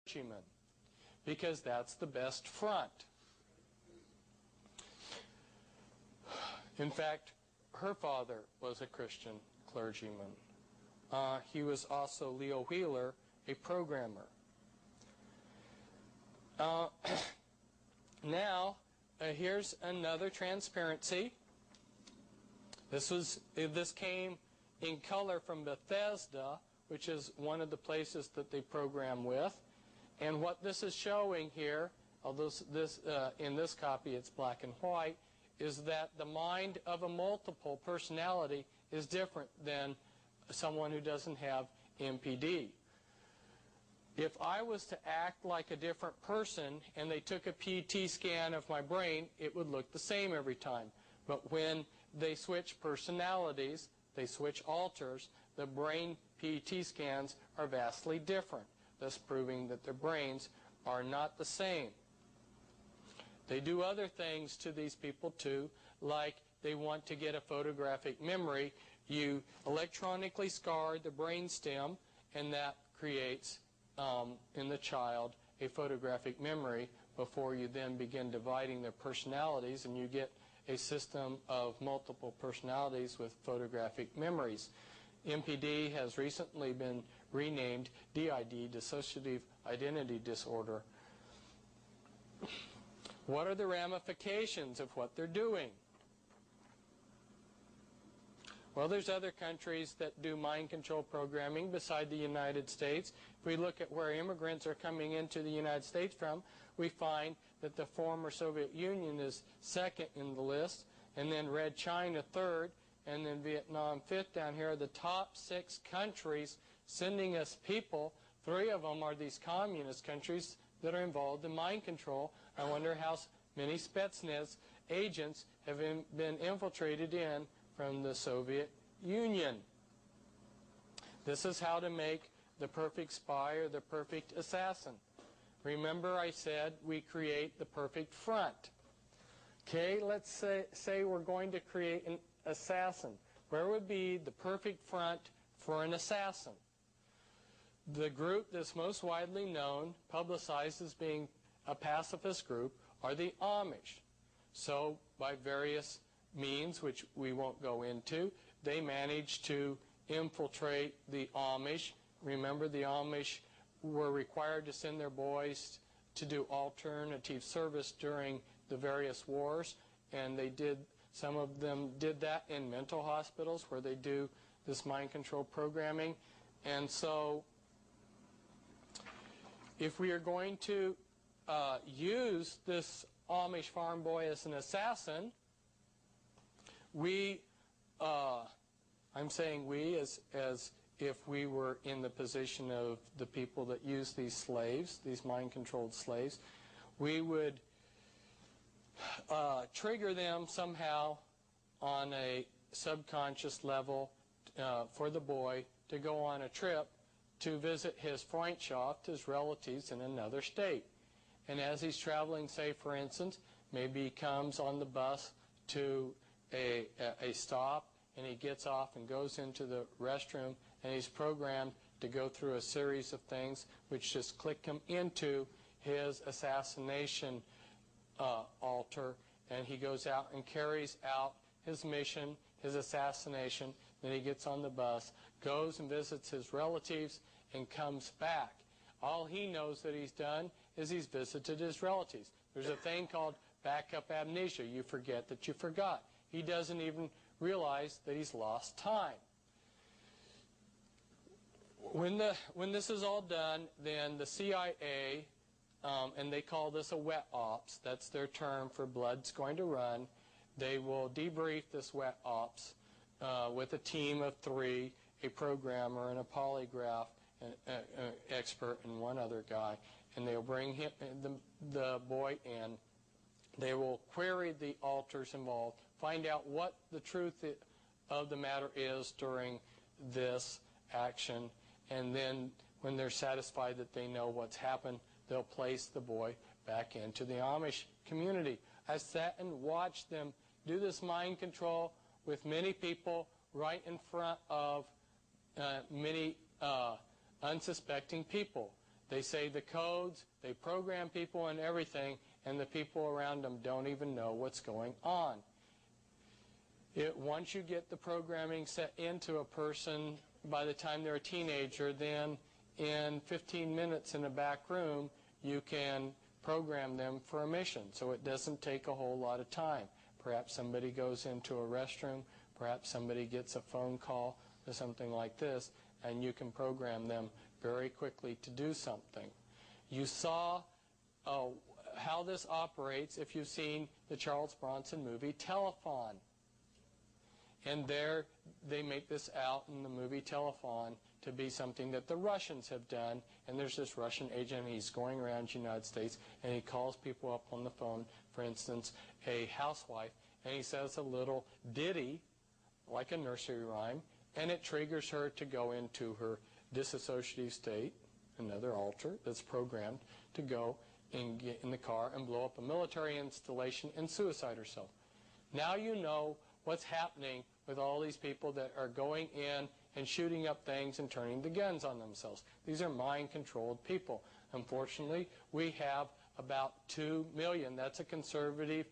clergyman, because that's the best front. In fact, her father was a Christian clergyman. He was also Leo Wheeler, a programmer. Now, here's another transparency. This came in color from Bethesda, which is one of the places that they program with. And what this is showing here, although in this copy it's black and white, is that the mind of a multiple personality is different than someone who doesn't have MPD. If I was to act like a different person and they took a PT scan of my brain, it would look the same every time. But when they switch personalities, they switch alters, the brain PT scans are vastly different, thus proving that their brains are not the same. They do other things to these people too, like they want to get a photographic memory. You electronically scar the brainstem, and that creates in the child a photographic memory before you then begin dividing their personalities, and you get a system of multiple personalities with photographic memories. MPD has recently been renamed DID, Dissociative Identity Disorder. What are the ramifications of what they're doing? Well, there's other countries that do mind control programming beside the United States. If we look at where immigrants are coming into the United States from, we find that the former Soviet Union is second in the list, and then Red China third, and then Vietnam fifth. Down here are the top 6 countries sending us people. 3 of them are these communist countries that are involved in mind control. I wonder how many Spetsnaz agents have been infiltrated in from the Soviet Union. This is how to make the perfect spy or the perfect assassin. Remember I said we create the perfect front. Okay, let's say we're going to create an assassin. Where would be the perfect front for an assassin? The group that's most widely known, publicized as being a pacifist group, are the Amish. So by various means, which we won't go into, they managed to infiltrate the Amish. Remember, the Amish were required to send their boys to do alternative service during the various wars, and they did. Some of them did that in mental hospitals where they do this mind control programming. And so if we are going to use this Amish farm boy as an assassin, I'm saying we as if we were in the position of the people that use these slaves, these mind-controlled slaves, we would trigger them somehow on a subconscious level for the boy to go on a trip to visit his Freundschaft, his relatives in another state. And as he's traveling, say for instance, maybe he comes on the bus to a stop, and he gets off and goes into the restroom, and he's programmed to go through a series of things which just click him into his assassination altar, and he goes out and carries out his mission, his assassination. Then he gets on the bus, goes and visits his relatives, and comes back. All he knows that he's done is he's visited his relatives. There's a thing called backup amnesia. You forget that you forgot. He doesn't even realize that he's lost time. When this is all done, then the CIA, and they call this a wet ops, that's their term for blood's going to run, they will debrief this wet ops with a team of 3, a programmer and a polygraph expert and one other guy, and they'll bring him, the boy in. They will query the alters involved, find out what the truth of the matter is during this action, and then when they're satisfied that they know what's happened, they'll place the boy back into the Amish community. I sat and watched them do this mind control with many people right in front of many unsuspecting people. They say the codes, they program people and everything, and the people around them don't even know what's going on. Once you get the programming set into a person, by the time they're a teenager, then in 15 minutes in a back room, you can program them for a mission. So it doesn't take a whole lot of time. Perhaps somebody goes into a restroom, perhaps somebody gets a phone call or something like this, and you can program them very quickly to do something. You saw how this operates if you've seen the Charles Bronson movie Telephone. And there they make this out in the movie Telephone to be something that the Russians have done. And there's this Russian agent, and he's going around the United States, and he calls people up on the phone, for instance, a housewife, and he says a little ditty, like a nursery rhyme, and it triggers her to go into her disassociative state, another alter that's programmed to go and get in the car and blow up a military installation and suicide herself. Now you know what's happening with all these people that are going in and shooting up things and turning the guns on themselves. These are mind-controlled people. Unfortunately, we have about 2 million. That's a conservative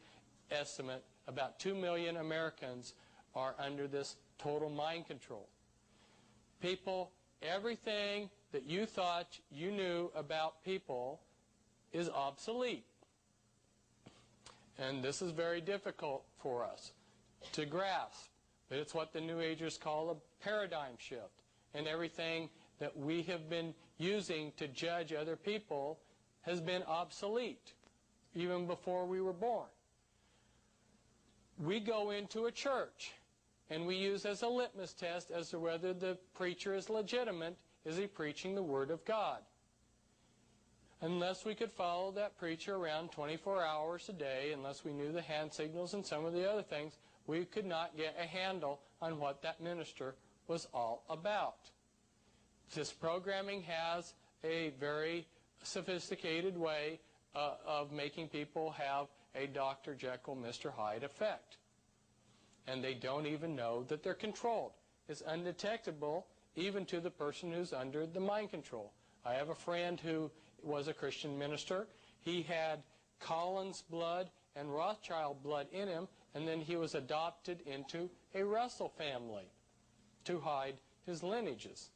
estimate. About 2 million Americans are under this total mind control. People, everything that you thought you knew about people is obsolete. And this is very difficult for us to grasp. But it's what the New Agers call a paradigm shift. And everything that we have been using to judge other people has been obsolete, even before we were born. We go into a church, and we use as a litmus test as to whether the preacher is legitimate, is he preaching the Word of God? Unless we could follow that preacher around 24 hours a day, unless we knew the hand signals and some of the other things, we could not get a handle on what that minister was all about. This programming has a very sophisticated way of making people have a Dr. Jekyll, Mr. Hyde effect. And they don't even know that they're controlled. It's undetectable even to the person who's under the mind control. I have a friend who was a Christian minister. He had Collins blood and Rothschild blood in him, and then he was adopted into a Russell family to hide his lineages.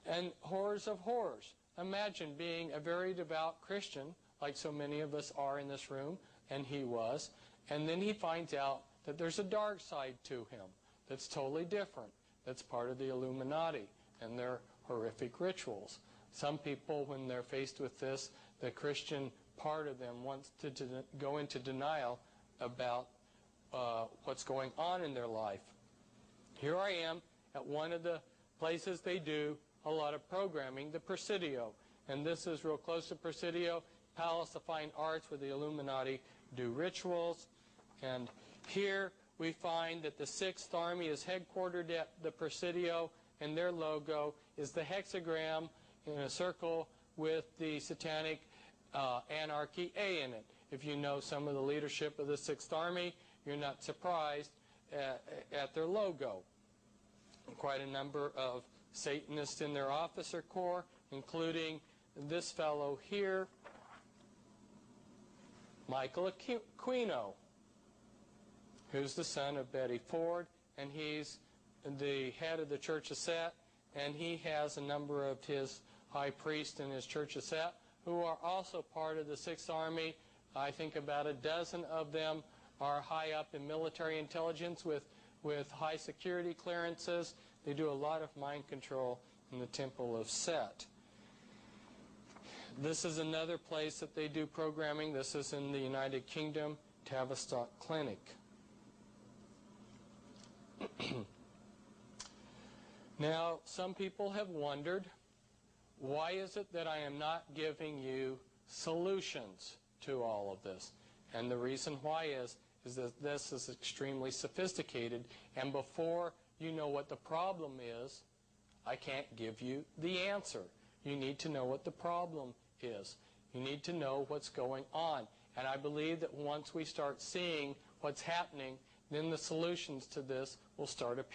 And horrors of horrors. Imagine being a very devout Christian, like so many of us are in this room, and he was, and then he finds out that there's a dark side to him that's totally different, that's part of the Illuminati and their horrific rituals. Some people, when they're faced with this, the Christian part of them wants to go into denial about what's going on in their life. Here I am at one of the places they do a lot of programming, the Presidio. And this is real close to Presidio, Palace of Fine Arts, where the Illuminati do rituals. And here we find that the 6th Army is headquartered at the Presidio, and their logo is the hexagram in a circle with the satanic anarchy A in it. If you know some of the leadership of the 6th Army, you're not surprised at their logo. Quite a number of Satanists in their officer corps, including this fellow here, Michael Aquino, who's the son of Betty Ford, and he's the head of the Church of Set, and he has a number of his high priests in his Church of Set who are also part of the 6th Army. I think about a dozen of them are high up in military intelligence with high security clearances. They do a lot of mind control in the Temple of Set. This is another place that they do programming. This is in the United Kingdom, Tavistock Clinic. Now, some people have wondered, why is it that I am not giving you solutions to all of this? And the reason why is that this is extremely sophisticated, and before you know what the problem is, I can't give you the answer. You need to know what the problem is. You need to know what's going on. And I believe that once we start seeing what's happening, then the solutions to this will start appearing.